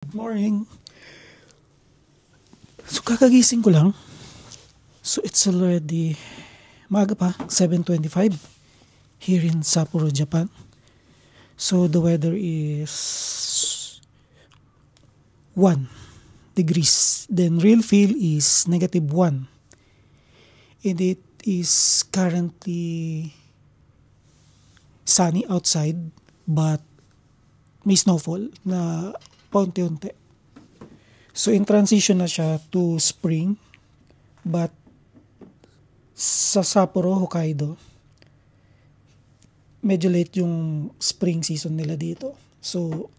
Good morning. So kakagising ko lang. So it's already maaga pa, 7:25 here in Sapporo, Japan. So the weather is 1 degrees. Then real feel is -1. And it is currently sunny outside but may snowfall na paunti-unti. So in transition na siya to spring, but sa Sapporo, Hokkaido, medyo late yung spring season nila dito. So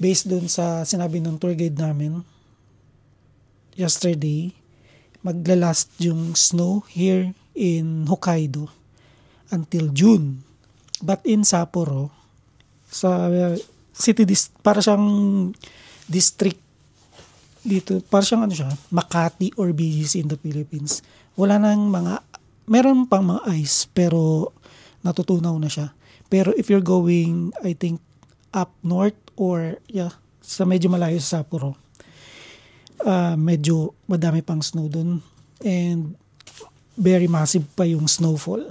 based dun sa sinabi ng tour guide namin yesterday, maglalast yung snow here in Hokkaido until June. But in Sapporo, sa para siyang district dito, para siyang Makati or BGC in the Philippines. Wala nang meron pang mga ice pero natutunaw na siya. Pero if you're going, I think, up north or sa medyo malayo sa Sapporo, medyo madami pang snow dun and very massive pa yung snowfall.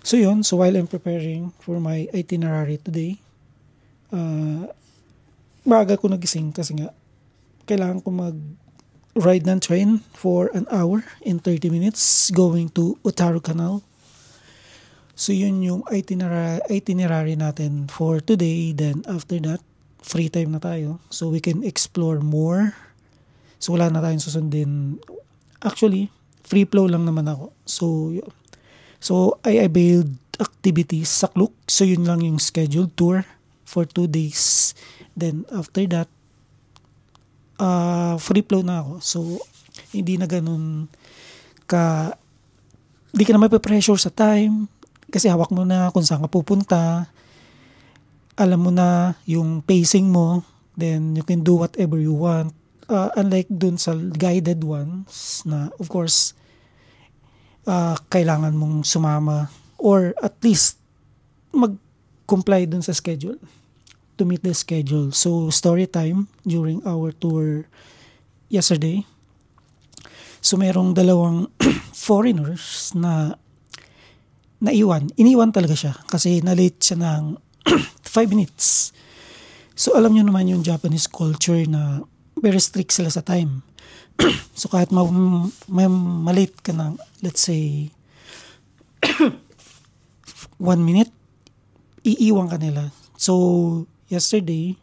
So yun, so while I'm preparing for my itinerary today, maaga ko nagising kasi nga kailangan ko mag-ride ng train for an hour and 30 minutes going to Otaru Canal. So yun yung itinerary natin for today. Then after that, free time na tayo. So we can explore more. So wala na tayong susundin. Actually, free flow lang naman ako. So I availed activities sa Klook. So yun lang yung scheduled tour for 2 days. Then after that, free flow na ako. So hindi na ganun hindi ka na pressure sa time kasi hawak mo na kung saan ka pupunta. Alam mo na yung pacing mo. Then you can do whatever you want. Unlike dun sa guided ones na of course kailangan mong sumama or at least mag-comply dun sa schedule to meet the schedule. So story time during our tour yesterday. So merong dalawang foreigners na iniwan talaga siya kasi na-late siya ng 5 minutes. So alam niyo naman yung Japanese culture na very strict sila sa time. So kahit malate ka ng, let's say, 1 minute, iiwan ka nila. So yesterday,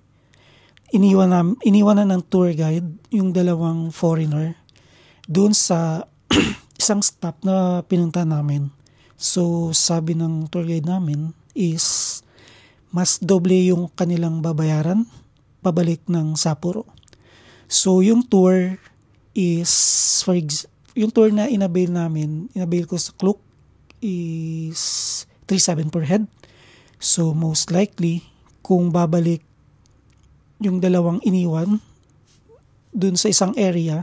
iniwan na ng tour guide yung dalawang foreigner doon sa isang stop na pinunta namin. So sabi ng tour guide namin is mas doble yung kanilang babayaran pabalik ng Sapporo. So yung tour is yung tour na inabail ko sa Klook is 3,700 per head. So most likely kung babalik yung dalawang iniwan dun sa isang area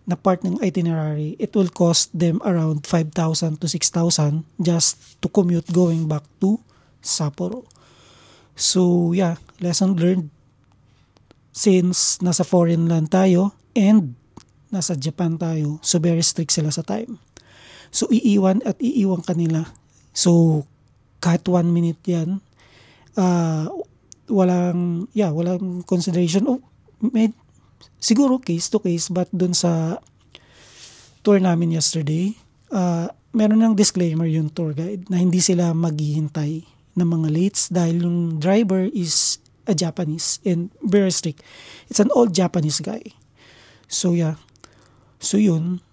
na part ng itinerary, it will cost them around 5,000 to 6,000 just to commute going back to Sapporo. So lesson learned since nasa foreign land tayo and nasa Japan tayo, so very strict sila sa time. So iiwan kanila. So kahit 1 minute yan, walang consideration. Siguro case to case, but dun sa tour namin yesterday, meron ng disclaimer yung tour guide na hindi sila maghihintay ng mga lates dahil yung driver is a Japanese and very strict. It's an old Japanese guy. So so yun,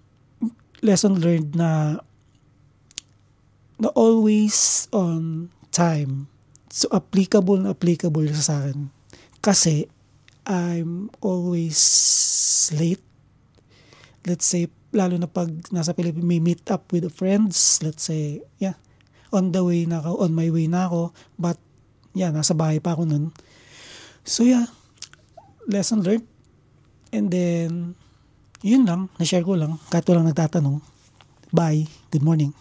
lesson learned na always on time. So applicable sa akin. Kasi I'm always late. Let's say, lalo na pag nasa Pilipinas, may meet up with friends. Let's say, on my way na ako. But, nasa bahay pa ako nun. So, lesson learned. And then, yun lang, na-share ko lang. Kahit walang nagtatanong. Bye. Good morning.